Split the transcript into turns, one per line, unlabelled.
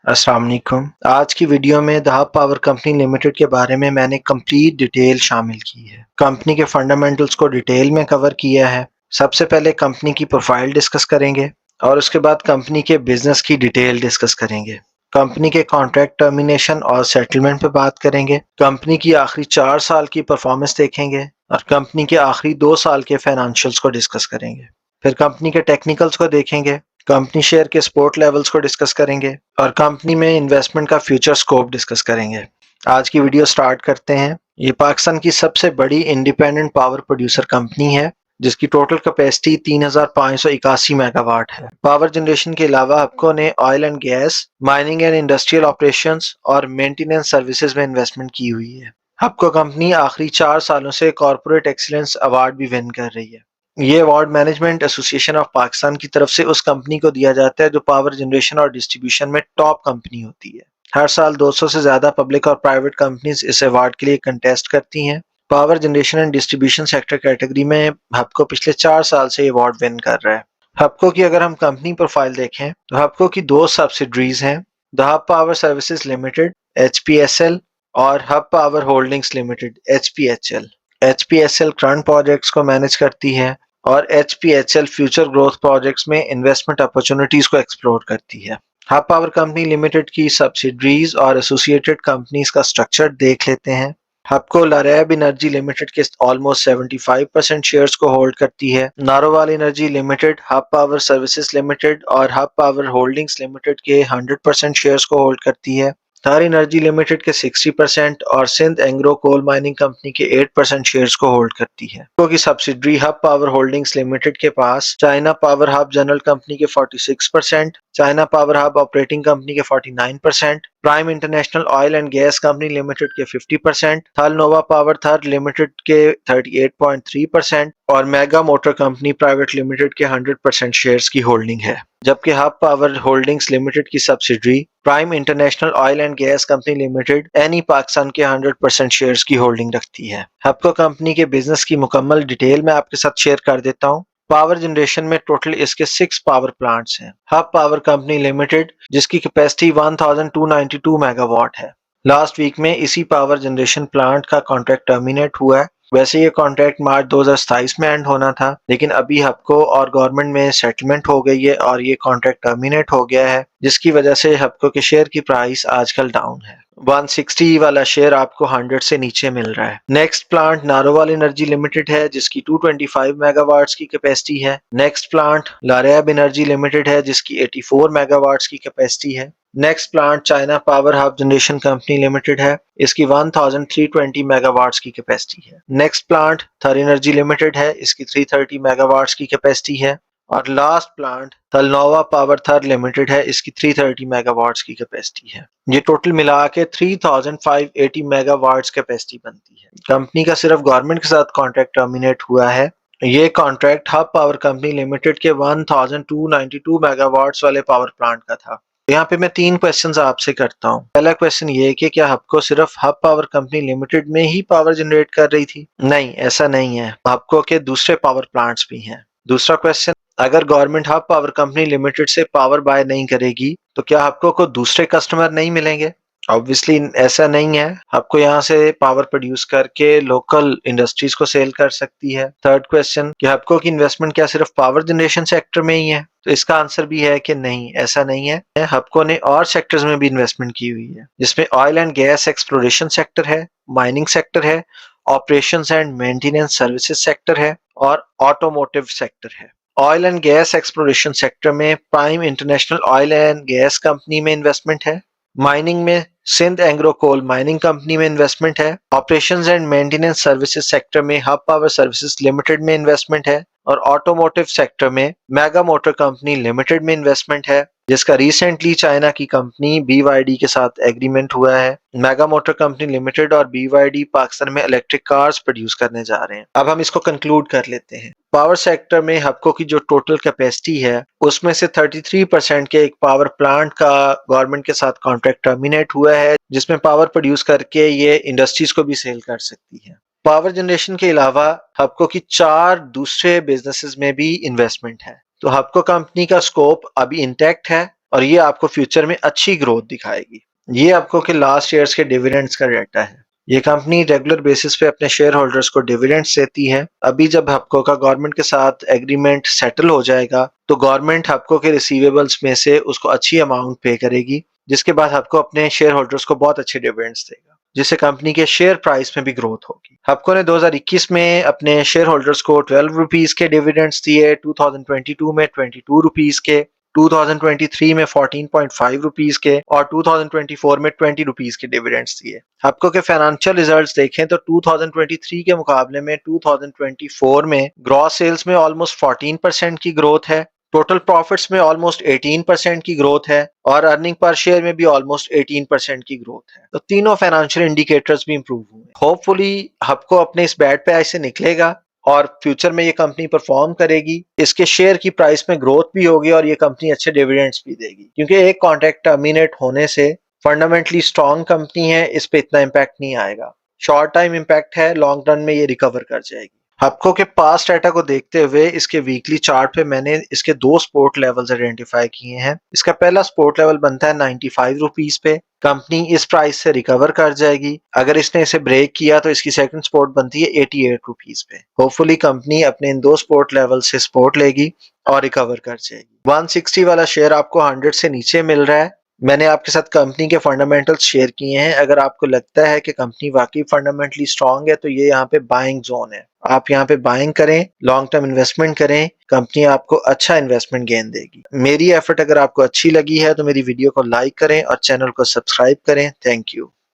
अस्सलाम वालेकुम। आज की वीडियो में दहाब पावर कंपनी लिमिटेड के बारे में मैंने कंप्लीट डिटेल शामिल की है। कंपनी के फंडामेंटल्स को डिटेल में कवर किया है। सबसे पहले कंपनी की प्रोफाइल डिस्कस करेंगे और उसके बाद कंपनी के बिजनेस की डिटेल डिस्कस करेंगे। कंपनी के कॉन्ट्रैक्ट टर्मिनेशन और सेटलमेंट पे बात करेंगे। कंपनी की आखिरी 4 साल की परफॉर्मेंस देखेंगे और कंपनी के आखिरी 2 साल के फाइनेंशियल्स को डिस्कस करेंगे। फिर कंपनी के टेक्निकल्स को देखेंगे, कंपनी शेयर के सपोर्ट लेवल्स को डिस्कस करेंगे और कंपनी में इन्वेस्टमेंट का फ्यूचर स्कोप डिस्कस करेंगे। आज की वीडियो स्टार्ट करते हैं। ये पाकिस्तान की सबसे बड़ी इंडिपेंडेंट पावर प्रोड्यूसर कंपनी है जिसकी टोटल कैपेसिटी 3581 मेगावाट है। पावर जनरेशन के अलावा हबको ने oil and gas, mining and industrial operations और मेंटेनेंस सर्विसेज में इन्वेस्टमेंट की हुई है। हबको कंपनी आखिरी 4 सालों से कॉर्पोरेट एक्सीलेंस अवार्ड भी विन कर रही है। ये award management association of Pakistan की तरफ से उस कंपनी को दिया जाता है जो पावर जनरेशन और डिस्ट्रीब्यूशन में टॉप कंपनी होती है। हर साल 200 से ज्यादा पब्लिक और प्राइवेट कंपनीज इस अवार्ड के लिए कंटेस्ट करती हैं। Power generation and distribution sector category में हबको पिछले 4 साल से अवार्ड विन कर रहा है। हबको की अगर हम कंपनी प्रोफाइल देखें तो हबको की 2 सब्सिडरीज हैं, दहाब पावर सर्विसेज लिमिटेड HPSL और hub power holdings limited HPHL। HPSL current projects को मैनेज करती है और HPHL फ्यूचर ग्रोथ प्रोजेक्ट्स में इन्वेस्टमेंट अपॉर्चुनिटीज को एक्सप्लोर करती है। हब पावर कंपनी लिमिटेड की सब्सिडरीज और एसोसिएटेड कंपनीज का स्ट्रक्चर देख लेते हैं। हबको लरैब एनर्जी लिमिटेड के ऑलमोस्ट 75% शेयर्स को होल्ड करती है। Narowal energy limited, hub power services limited और हब पावर होल्डिंग्स लिमिटेड के 100% शेयर्स को होल्ड करती है। थार एनर्जी लिमिटेड के 60% और Sindh Engro coal mining company के 8% शेयर्स को होल्ड करती है। की subsidiary Hub power holdings limited के पास China power Hub general company के 46%, China power Hub operating company के 49%, prime international oil and gas company limited के 50%, थल नोवा पावर थर लिमिटेड के 38.3% और mega motor company private limited के 100% शेयर्स की होल्डिंग है। जबकि हब पावर होल्डिंग्स लिमिटेड की subsidiary prime international oil and gas company limited any Pakistan के 100% शेयर्स की होल्डिंग रखती है। हबको कंपनी के बिजनेस की मुकम्मल डिटेल मैं आपके साथ शेयर कर देता हूँ। पावर जनरेशन में टोटल इसके 6 पावर प्लांट्स हैं। हब पावर कंपनी लिमिटेड जिसकी कैपेसिटी 1292 मेगावाट है। लास्ट वीक में इसी पावर जनरेशन प्लांट का कॉन्ट्रैक्ट टर्मिनेट हुआ है। वैसे ये कॉन्ट्रैक्ट मार्च 2027 में एंड होना था, लेकिन अभी हबको और गवर्नमेंट में सेटलमेंट हो गई है और ये कॉन्ट्रैक्ट टर्मिनेट हो गया है, जिसकी वजह से हबको के शेयर की प्राइस आजकल डाउन है। 160 वाला शेयर आपको 100 से नीचे मिल रहा है। Next plant Narowal energy limited है जिसकी 225 मेगावाट्स की कैपेसिटी है। Next plant Laraib energy limited है जिसकी 84 मेगावाट्स की कैपेसिटी है। Next plant China power hub generation company limited है, इसकी 1320 मेगावाट्स की कैपेसिटी है। नेक्स्ट प्लांट थर एनर्जी लिमिटेड है, इसकी 330 मेगावाट्स की कैपेसिटी है। और लास्ट प्लांट तलनोवा पावर थर लिमिटेड है, इसकी 330 मेगावाट्स की कैपेसिटी है। ये टोटल मिला के 3580 मेगावाट्स कैपेसिटी बनती है। कंपनी का सिर्फ गवर्नमेंट के साथ कॉन्ट्रैक्ट टर्मिनेट हुआ है। ये contract hub power company limited के 1292 मेगावाट्स वाले पावर प्लांट का था। यहाँ पे मैं 3 क्वेश्चंस आपसे करता हूँ। पहला क्वेश्चन ये कि क्या हबको सिर्फ हब पावर कंपनी लिमिटेड में ही पावर जनरेट कर रही थी? नहीं, ऐसा नहीं है। हबको के दूसरे पावर प्लांट्स भी हैं। दूसरा क्वेश्चन, अगर government hub power company limited से पावर बाय नहीं करेगी तो क्या हबको को दूसरे कस्टमर नहीं मिलेंगे? ऑब्वियसली ऐसा नहीं है। आपको यहाँ से पावर प्रोड्यूस करके लोकल इंडस्ट्रीज को सेल कर सकती है। थर्ड क्वेश्चन कि हबको की इन्वेस्टमेंट क्या सिर्फ पावर जनरेशन सेक्टर में ही है? तो इसका आंसर भी है कि नहीं, ऐसा नहीं है। हबको ने और सेक्टर्स में भी इन्वेस्टमेंट की हुई है, जिसमें oil and gas exploration sector है, माइनिंग सेक्टर है, operations and maintenance services sector है और ऑटोमोटिव सेक्टर है। Oil and gas exploration sector में prime international oil and gas company में इन्वेस्टमेंट है। माइनिंग में Sindh Engro coal mining company में इन्वेस्टमेंट है। Operations and maintenance services sector में हब पावर सर्विसेज लिमिटेड में इन्वेस्टमेंट है और ऑटोमोटिव सेक्टर में मेगा मोटर कंपनी लिमिटेड में इन्वेस्टमेंट है, जिसका रिसेंटली चाइना की कंपनी BYD के साथ एग्रीमेंट हुआ है। मेगा मोटर कंपनी लिमिटेड और BYD पाकिस्तान में इलेक्ट्रिक कार्स प्रोड्यूस करने जा रहे हैं। अब हम इसको कंक्लूड कर लेते हैं। पावर सेक्टर में हबको की जो टोटल कैपेसिटी है उसमें से 33% के एक पावर प्लांट का गवर्नमेंट के साथ कॉन्ट्रैक्ट टर्मिनेट हुआ है, जिसमें पावर प्रोड्यूस करके ये इंडस्ट्रीज को भी सेल कर सकती है। पावर जनरेशन के अलावा हबको की 4 दूसरे बिजनेसेस में भी इन्वेस्टमेंट है। तो हबको कंपनी का स्कोप अभी इंटैक्ट है और ये आपको फ्यूचर में अच्छी ग्रोथ दिखाएगी। ये आपको के लास्ट ईयर्स के डिविडेंड्स का डाटा है। ये कंपनी रेगुलर बेसिस पे अपने शेयर होल्डर्स को डिविडेंड्स देती है। अभी जब हपको का गवर्नमेंट के साथ एग्रीमेंट सेटल हो जाएगा तो गवर्नमेंट हपको के रिसीवेबल्स में से उसको अच्छी अमाउंट पे करेगी, जिसके बाद हपको अपने शेयर होल्डर्स को बहुत अच्छे डिविडेंड्स देगा, जिससे कंपनी के शेयर प्राइस में भी ग्रोथ होगी। हपको ने 2021 में अपने शेयर होल्डर्स को 12 रुपीज के डिविडेंड्स दिए, 2022 में 22 रुपीज के, 2023 में 14.5 रुपीज के और 2024 में 20 रुपीज के डिविडेंड्स दिए। आपको के फाइनेंशियल रिजल्ट्स देखें तो 2023 के मुकाबले में 2024 में ग्रॉस सेल्स में ऑलमोस्ट 14% की ग्रोथ है, टोटल प्रॉफिट्स में ऑलमोस्ट 18% की ग्रोथ है और अर्निंग पर शेयर में भी ऑलमोस्ट 18% की ग्रोथ है। तो तीनों फाइनेंशियल इंडिकेटर्स भी इंप्रूव हुए। होपफुली आपको अपने इस बैड पे ऐसे निकलेगा और फ्यूचर में ये कंपनी परफॉर्म करेगी, इसके शेयर की प्राइस में ग्रोथ भी होगी और ये कंपनी अच्छे डिविडेंड्स भी देगी, क्योंकि एक कॉन्ट्रैक्ट टर्मिनेट होने से फंडामेंटली स्ट्रॉन्ग कंपनी है, इस पे इतना इम्पैक्ट नहीं आएगा। शॉर्ट टाइम इम्पैक्ट है, लॉन्ग रन में ये रिकवर कर जाएगी। हपको के पास्ट डाटा को देखते हुए इसके वीकली चार्ट पे मैंने इसके 2 सपोर्ट लेवल्स आइडेंटिफाई किए हैं। इसका पहला सपोर्ट लेवल बनता है 95 रुपीज पे। कंपनी इस प्राइस से रिकवर कर जाएगी। अगर इसने इसे ब्रेक किया तो इसकी सेकंड सपोर्ट बनती है 88 रुपीज पे। होपफुली कंपनी अपने इन 2 सपोर्ट लेवल से सपोर्ट लेगी और रिकवर कर जाएगी। 160 वाला शेयर आपको 100 से नीचे मिल रहा है। मैंने आपके साथ कंपनी के फंडामेंटल्स शेयर किए हैं। अगर आपको लगता है कि कंपनी वाकई फंडामेंटली स्ट्रांग है तो ये यहाँ पे बाइंग जोन है, आप यहाँ पे बाइंग करें, लॉन्ग टर्म इन्वेस्टमेंट करें, कंपनी आपको अच्छा इन्वेस्टमेंट गेन देगी। मेरी एफर्ट अगर आपको अच्छी लगी है तो मेरी वीडियो को लाइक करें और चैनल को सब्सक्राइब करें। Thank you.